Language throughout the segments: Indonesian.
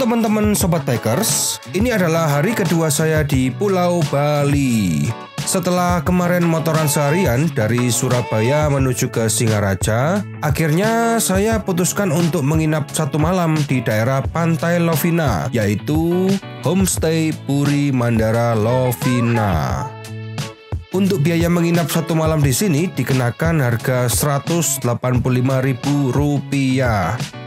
teman-teman Sobat Bikers, ini adalah hari kedua saya di Pulau Bali. Setelah kemarin motoran seharian dari Surabaya menuju ke Singaraja, akhirnya saya putuskan untuk menginap satu malam di daerah Pantai Lovina, yaitu Homestay Puri Mandara Lovina. Untuk biaya menginap satu malam di sini dikenakan harga Rp185.000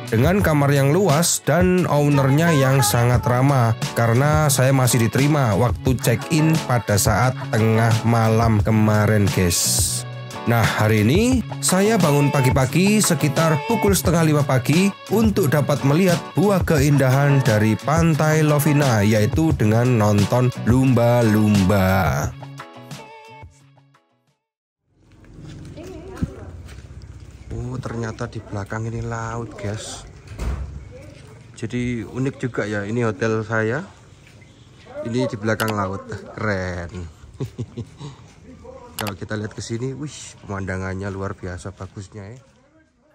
dengan kamar yang luas dan ownernya yang sangat ramah, karena saya masih diterima waktu check-in pada saat tengah malam kemarin, guys. Nah, hari ini saya bangun pagi-pagi sekitar pukul 4:30 pagi untuk dapat melihat buah keindahan dari Pantai Lovina, yaitu dengan nonton lumba-lumba. Ternyata di belakang ini laut, guys. Jadi unik juga ya, ini hotel saya. Ini di belakang laut, keren. Kalau kita lihat ke sini, wih, pemandangannya luar biasa bagusnya ya.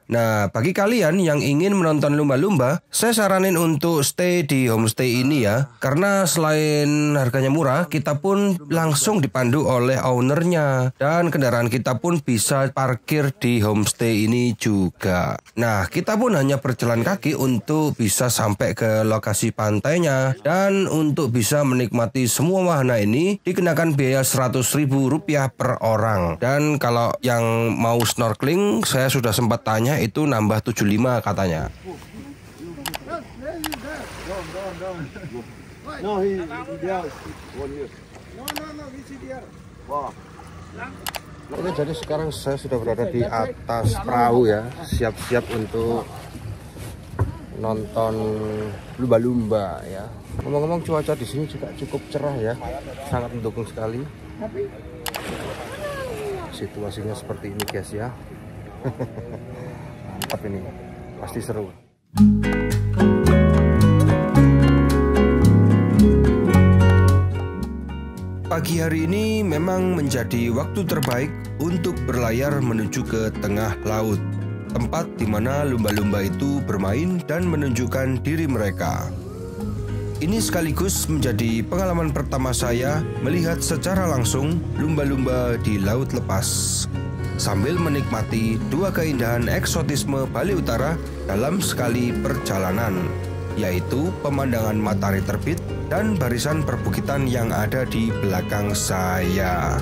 Nah, bagi kalian yang ingin menonton lumba-lumba, saya saranin untuk stay di homestay ini ya. Karena selain harganya murah, kita pun langsung dipandu oleh ownernya. Dan kendaraan kita pun bisa parkir di homestay ini juga. Nah, kita pun hanya berjalan kaki untuk bisa sampai ke lokasi pantainya. Dan untuk bisa menikmati semua wahana ini, dikenakan biaya Rp100.000 per orang. Dan kalau yang mau snorkeling, saya sudah sempat tanya, itu nambah 75 katanya. Ini jadi sekarang saya sudah berada di atas perahu ya, siap-siap untuk nonton lumba-lumba ya. Ngomong-ngomong, cuaca di sini juga cukup cerah ya, sangat mendukung sekali. Situasinya seperti ini, guys ya. Mantap, ini pasti seru. Pagi hari ini memang menjadi waktu terbaik untuk berlayar menuju ke tengah laut, tempat di mana lumba-lumba itu bermain dan menunjukkan diri mereka. Ini sekaligus menjadi pengalaman pertama saya melihat secara langsung lumba-lumba di laut lepas, sambil menikmati dua keindahan eksotisme Bali Utara dalam sekali perjalanan, yaitu pemandangan matahari terbit dan barisan perbukitan yang ada di belakang saya.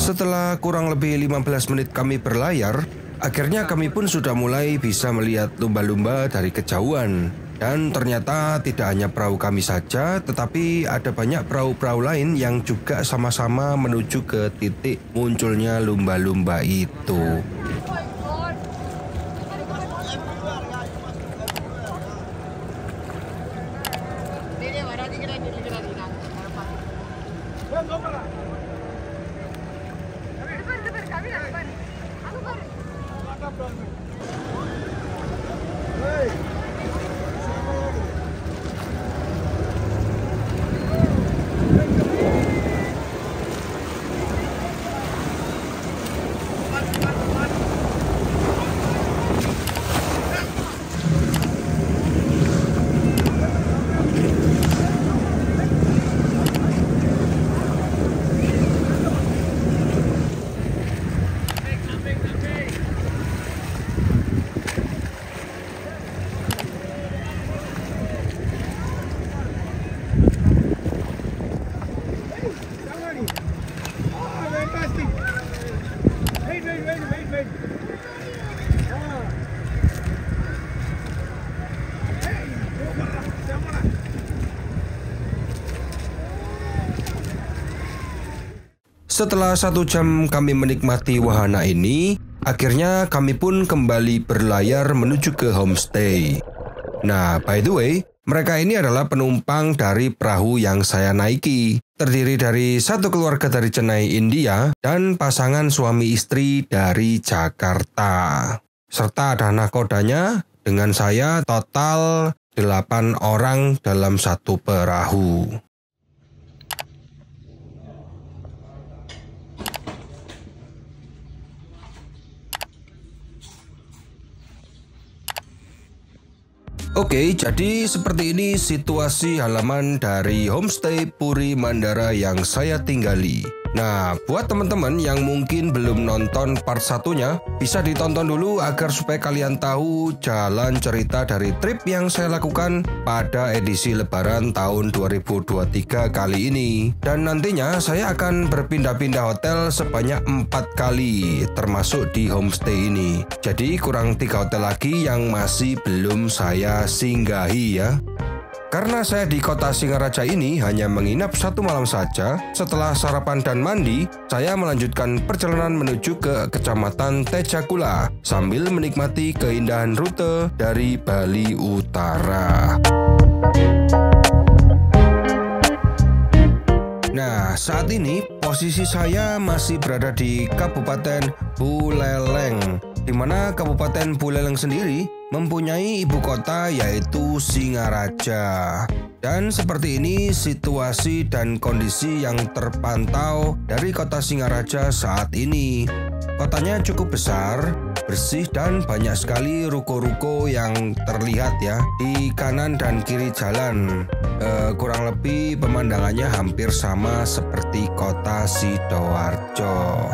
Setelah kurang lebih 15 menit kami berlayar, akhirnya kami pun sudah mulai bisa melihat lumba-lumba dari kejauhan. Dan ternyata tidak hanya perahu kami saja, tetapi ada banyak perahu-perahu lain yang juga sama-sama menuju ke titik munculnya lumba-lumba itu. Setelah 1 jam kami menikmati wahana ini, akhirnya kami pun kembali berlayar menuju ke homestay. Nah, by the way, mereka ini adalah penumpang dari perahu yang saya naiki. Terdiri dari satu keluarga dari Chennai, India, dan pasangan suami istri dari Jakarta. Serta ada nakodanya, dengan saya total 8 orang dalam satu perahu. Oke, jadi seperti ini situasi halaman dari homestay Puri Mandara yang saya tinggali. Nah, buat teman-teman yang mungkin belum nonton part satunya, bisa ditonton dulu agar supaya kalian tahu jalan cerita dari trip yang saya lakukan pada edisi Lebaran tahun 2023 kali ini. Dan nantinya saya akan berpindah-pindah hotel sebanyak 4 kali, termasuk di homestay ini. Jadi kurang 3 hotel lagi yang masih belum saya singgahi ya. Karena saya di kota Singaraja ini hanya menginap 1 malam saja, setelah sarapan dan mandi, saya melanjutkan perjalanan menuju ke Kecamatan Tejakula sambil menikmati keindahan rute dari Bali Utara. Nah, saat ini posisi saya masih berada di Kabupaten Buleleng, di mana Kabupaten Buleleng sendiri mempunyai ibu kota yaitu Singaraja. Dan seperti ini situasi dan kondisi yang terpantau dari kota Singaraja saat ini. Kotanya cukup besar, bersih dan banyak sekali ruko-ruko yang terlihat ya di kanan dan kiri jalan. Kurang lebih pemandangannya hampir sama seperti kota Sidoarjo.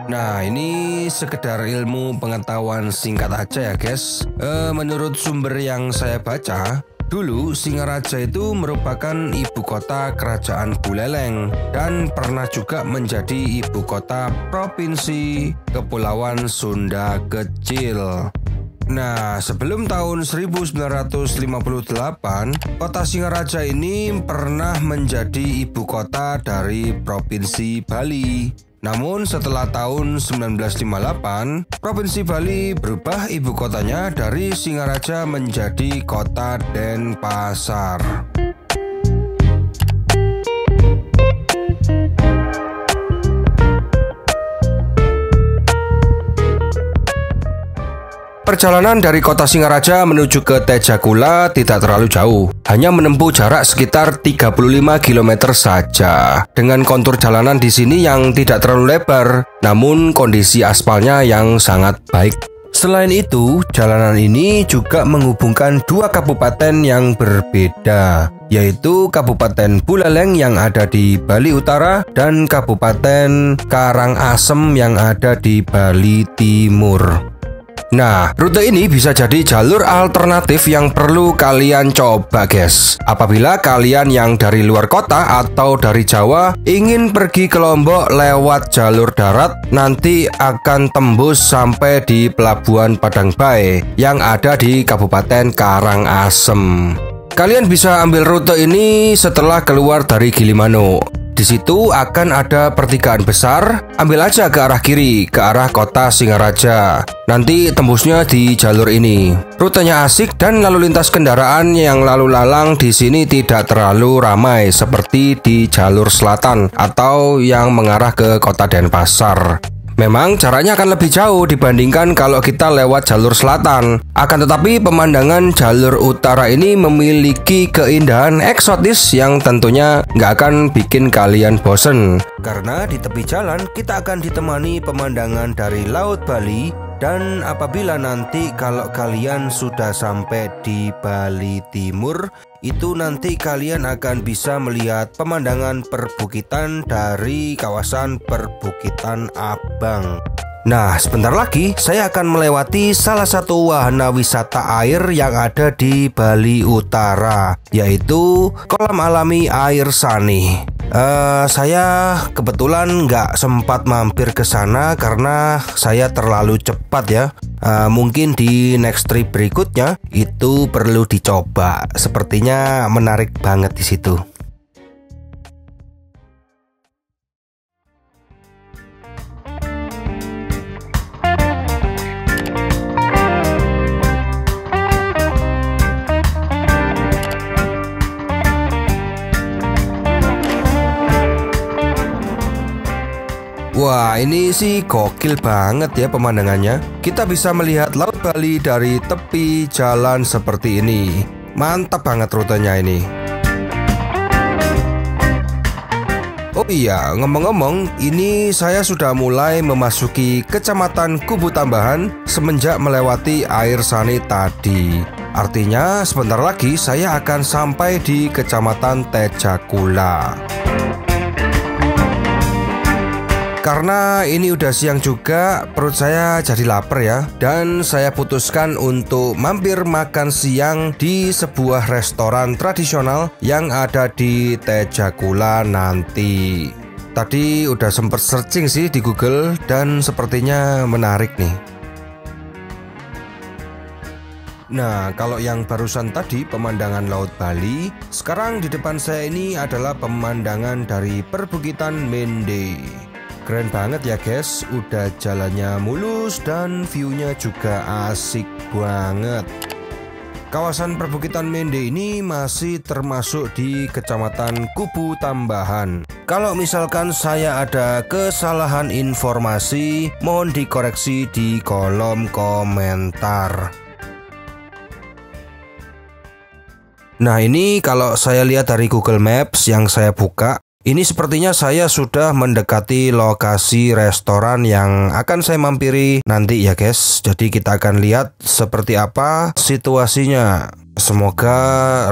Nah, ini sekedar ilmu pengetahuan singkat aja ya guys. Menurut sumber yang saya baca, dulu Singaraja itu merupakan ibu kota kerajaan Buleleng dan pernah juga menjadi ibu kota provinsi Kepulauan Sunda Kecil. Nah, sebelum tahun 1958, kota Singaraja ini pernah menjadi ibu kota dari Provinsi Bali. Namun setelah tahun 1958, Provinsi Bali berubah ibu kotanya dari Singaraja menjadi kota Denpasar. Perjalanan dari kota Singaraja menuju ke Tejakula tidak terlalu jauh, hanya menempuh jarak sekitar 35 km saja. Dengan kontur jalanan di sini yang tidak terlalu lebar, namun kondisi aspalnya yang sangat baik. Selain itu, jalanan ini juga menghubungkan 2 kabupaten yang berbeda, yaitu Kabupaten Buleleng yang ada di Bali Utara dan Kabupaten Karangasem yang ada di Bali Timur. Nah, rute ini bisa jadi jalur alternatif yang perlu kalian coba guys. Apabila kalian yang dari luar kota atau dari Jawa ingin pergi ke Lombok lewat jalur darat, nanti akan tembus sampai di Pelabuhan Padang Bae yang ada di Kabupaten Karangasem. Kalian bisa ambil rute ini setelah keluar dari Gilimanuk. Di situ akan ada pertigaan besar, ambil aja ke arah kiri, ke arah kota Singaraja. Nanti tembusnya di jalur ini. Rutenya asik dan lalu lintas kendaraan yang lalu lalang di sini tidak terlalu ramai seperti di jalur selatan atau yang mengarah ke kota Denpasar. Memang jaraknya akan lebih jauh dibandingkan kalau kita lewat jalur selatan. Akan tetapi pemandangan jalur utara ini memiliki keindahan eksotis yang tentunya nggak akan bikin kalian bosen. Karena di tepi jalan kita akan ditemani pemandangan dari Laut Bali. Dan apabila nanti kalau kalian sudah sampai di Bali Timur, itu nanti kalian akan bisa melihat pemandangan perbukitan dari kawasan Perbukitan Abang. Nah, sebentar lagi saya akan melewati salah satu wahana wisata air yang ada di Bali Utara, yaitu kolam alami air Sani. Saya kebetulan nggak sempat mampir ke sana karena saya terlalu cepat ya. Mungkin di next trip berikutnya itu perlu dicoba. Sepertinya menarik banget di situ. Wah, ini sih gokil banget ya pemandangannya. Kita bisa melihat Laut Bali dari tepi jalan seperti ini. Mantap banget rutenya ini. Oh iya, ngomong-ngomong, ini saya sudah mulai memasuki Kecamatan Kubu Tambahan semenjak melewati Air Sani tadi. Artinya sebentar lagi saya akan sampai di Kecamatan Tejakula. Karena ini udah siang juga, perut saya jadi lapar ya. Dan saya putuskan untuk mampir makan siang di sebuah restoran tradisional yang ada di Tejakula nanti. Tadi udah sempet searching sih di Google dan sepertinya menarik nih. Nah, kalau yang barusan tadi pemandangan Laut Bali, sekarang di depan saya ini adalah pemandangan dari perbukitan Mende. Keren banget ya guys, udah jalannya mulus dan view-nya juga asik banget. Kawasan perbukitan Mende ini masih termasuk di Kecamatan Kubu Tambahan. Kalau misalkan saya ada kesalahan informasi, mohon dikoreksi di kolom komentar. Nah, ini kalau saya lihat dari Google Maps yang saya buka, ini sepertinya saya sudah mendekati lokasi restoran yang akan saya mampiri nanti ya guys. Jadi kita akan lihat seperti apa situasinya. Semoga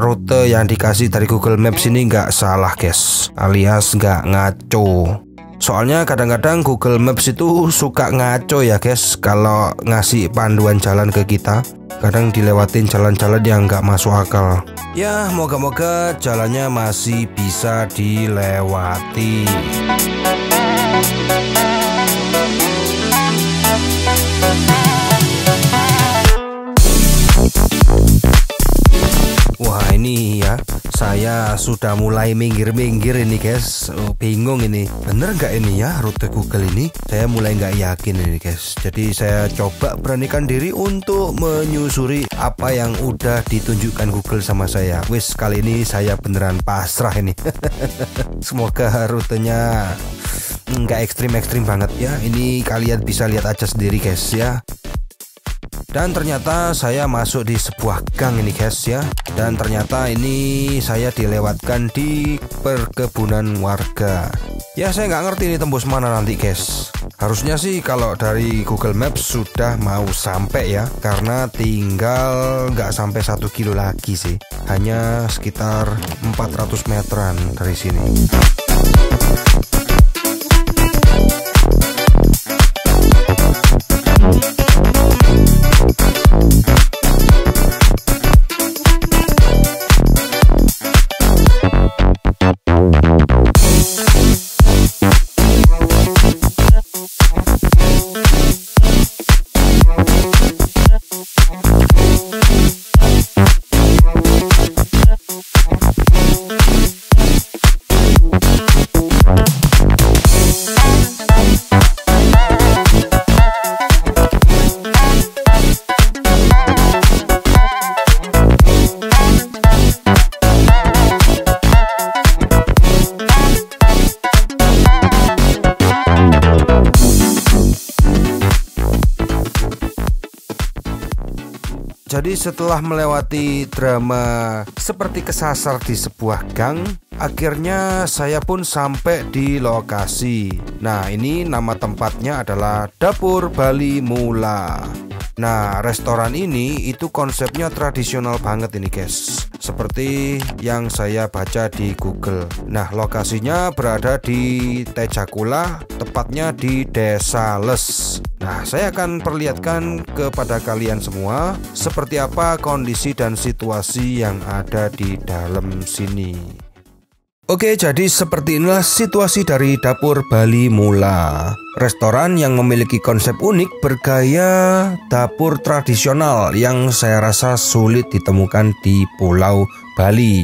rute yang dikasih dari Google Maps ini nggak salah guys, alias nggak ngaco. Soalnya kadang-kadang Google Maps itu suka ngaco ya guys kalau ngasih panduan jalan ke kita. Kadang dilewatin jalan-jalan yang nggak masuk akal. Ya, moga-moga jalannya masih bisa dilewati. Wah, ini ya, saya sudah mulai minggir-minggir ini guys. Bingung ini, bener nggak ini ya rute Google ini? Saya mulai nggak yakin ini guys. Jadi saya coba beranikan diri untuk menyusuri apa yang udah ditunjukkan Google sama saya. Wis, kali ini saya beneran pasrah ini. Semoga rutenya nggak ekstrim-ekstrim banget ya. Ini kalian bisa lihat aja sendiri guys ya. Dan ternyata saya masuk di sebuah gang ini guys ya. Dan ternyata ini saya dilewatkan di perkebunan warga. Ya, saya nggak ngerti ini tembus mana nanti guys. Harusnya sih kalau dari Google Maps sudah mau sampai ya, karena tinggal nggak sampai 1 kilo lagi sih. Hanya sekitar 400 meteran dari sini. Jadi setelah melewati drama seperti kesasar di sebuah gang, akhirnya saya pun sampai di lokasi. Nah, ini nama tempatnya adalah Dapur Bali Mula. Nah, restoran ini itu konsepnya tradisional banget ini guys, seperti yang saya baca di Google. Nah, lokasinya berada di Tejakula, tepatnya di Desa Les. Nah, saya akan perlihatkan kepada kalian semua seperti apa kondisi dan situasi yang ada di dalam sini. Oke, jadi seperti inilah situasi dari Dapur Bali Mula. Restoran yang memiliki konsep unik bergaya dapur tradisional yang saya rasa sulit ditemukan di Pulau Bali.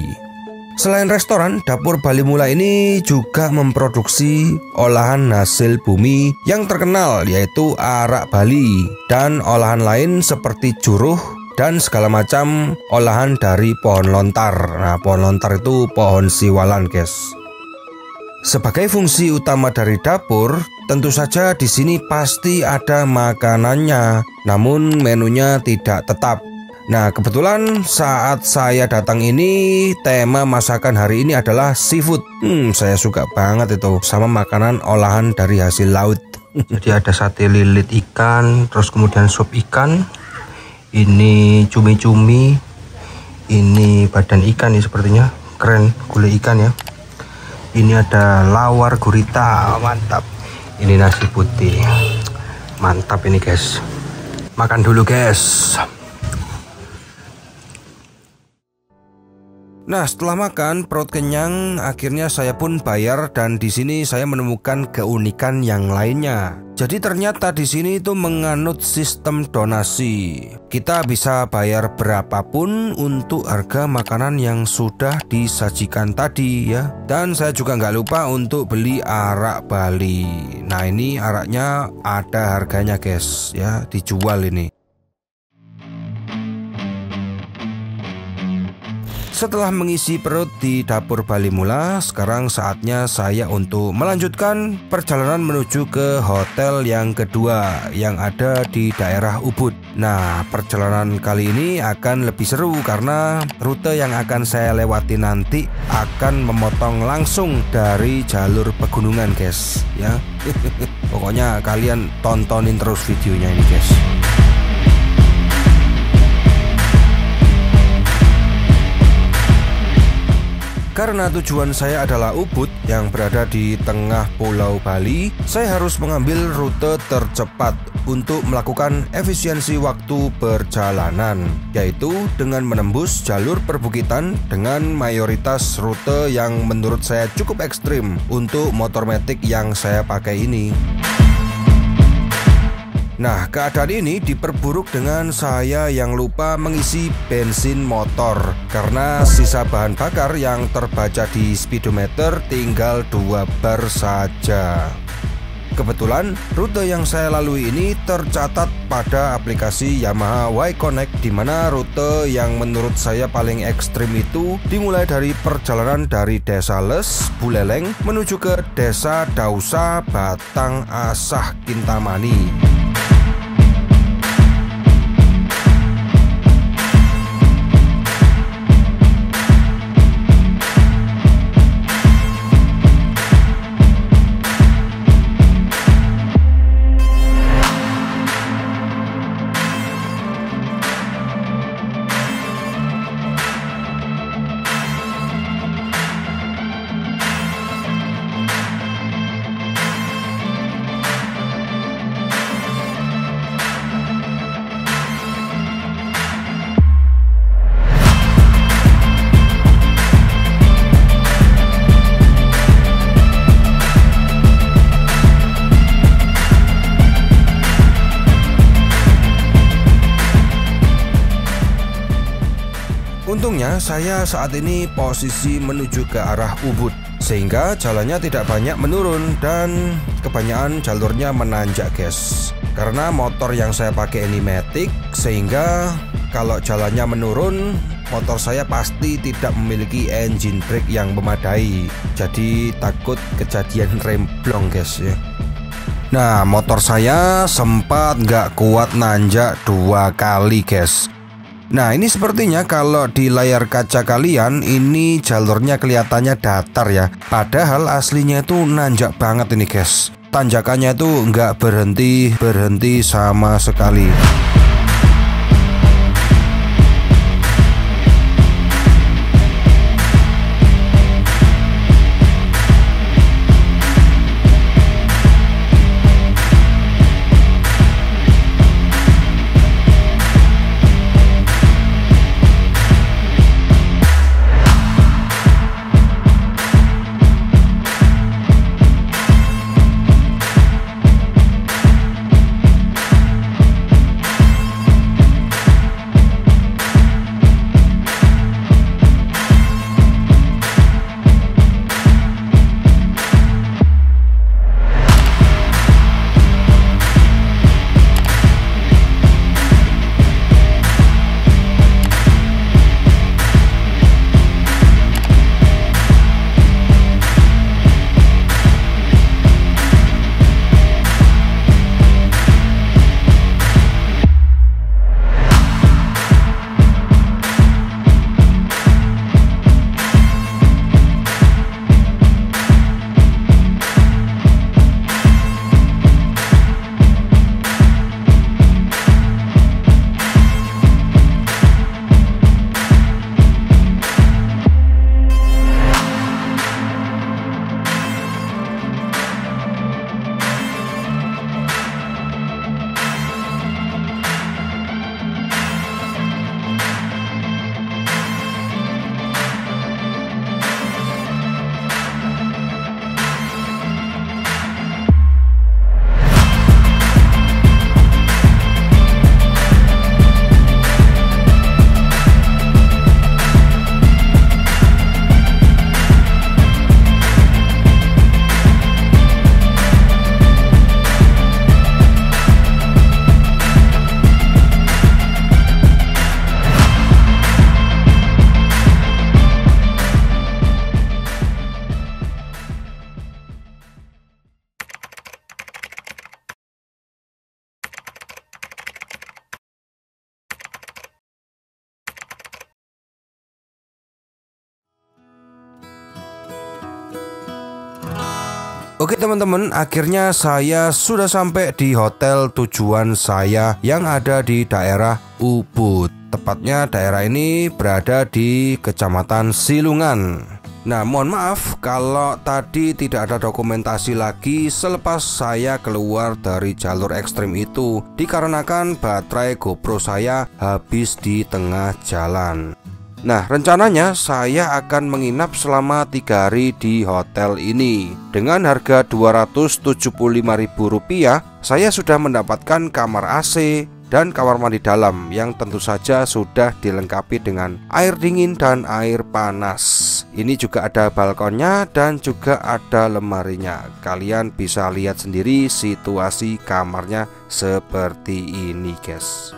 Selain restoran, Dapur Bali Mula ini juga memproduksi olahan hasil bumi yang terkenal, yaitu arak Bali dan olahan lain seperti juruh dan segala macam olahan dari pohon lontar. Nah, pohon lontar itu pohon siwalan guys. Sebagai fungsi utama dari dapur, tentu saja di sini pasti ada makanannya, namun menunya tidak tetap. Nah, kebetulan saat saya datang ini, tema masakan hari ini adalah seafood. Saya suka banget itu sama makanan olahan dari hasil laut. Jadi ada sate lilit ikan, terus kemudian sup ikan. Ini cumi-cumi. Ini badan ikan nih sepertinya. Keren, gulai ikan ya. Ini ada lawar gurita, mantap. Ini nasi putih, mantap ini guys. Makan dulu guys. Nah, setelah makan perut kenyang, akhirnya saya pun bayar dan di sini saya menemukan keunikan yang lainnya. Jadi ternyata di sini itu menganut sistem donasi. Kita bisa bayar berapapun untuk harga makanan yang sudah disajikan tadi ya. Dan saya juga nggak lupa untuk beli arak Bali. Nah, ini araknya ada harganya guys ya, dijual ini. Setelah mengisi perut di dapur Bali Mula, sekarang saatnya saya untuk melanjutkan perjalanan menuju ke hotel yang kedua yang ada di daerah Ubud. Nah, perjalanan kali ini akan lebih seru karena rute yang akan saya lewati nanti akan memotong langsung dari jalur pegunungan guys ya. Pokoknya kalian tontonin terus videonya ini guys. Karena tujuan saya adalah Ubud yang berada di tengah Pulau Bali, saya harus mengambil rute tercepat untuk melakukan efisiensi waktu perjalanan, yaitu dengan menembus jalur perbukitan dengan mayoritas rute yang menurut saya cukup ekstrim untuk motor matic yang saya pakai ini. Nah, keadaan ini diperburuk dengan saya yang lupa mengisi bensin motor karena sisa bahan bakar yang terbaca di speedometer tinggal 2 bar saja. Kebetulan rute yang saya lalui ini tercatat pada aplikasi Yamaha Y-Connect, di mana rute yang menurut saya paling ekstrim itu dimulai dari perjalanan dari Desa Les, Buleleng menuju ke Desa Dausa, Batang Asah, Kintamani. Untungnya saya saat ini posisi menuju ke arah Ubud, sehingga jalannya tidak banyak menurun dan kebanyakan jalurnya menanjak guys. Karena motor yang saya pakai ini matic, sehingga kalau jalannya menurun, motor saya pasti tidak memiliki engine brake yang memadai. Jadi takut kejadian remblong guys ya. Nah, motor saya sempat nggak kuat nanjak 2 kali guys. Nah, ini sepertinya kalau di layar kaca kalian ini jalurnya kelihatannya datar ya. Padahal aslinya itu nanjak banget ini guys. Tanjakannya itu nggak berhenti sama sekali. Oke teman-teman, akhirnya saya sudah sampai di hotel tujuan saya yang ada di daerah Ubud. Tepatnya daerah ini berada di Kecamatan Silungan. Nah, mohon maaf kalau tadi tidak ada dokumentasi lagi selepas saya keluar dari jalur ekstrim itu, dikarenakan baterai GoPro saya habis di tengah jalan. Nah, rencananya saya akan menginap selama 3 hari di hotel ini. Dengan harga Rp275.000, saya sudah mendapatkan kamar AC dan kamar mandi dalam yang tentu saja sudah dilengkapi dengan air dingin dan air panas. Ini juga ada balkonnya dan juga ada lemarinya. Kalian bisa lihat sendiri situasi kamarnya seperti ini, guys.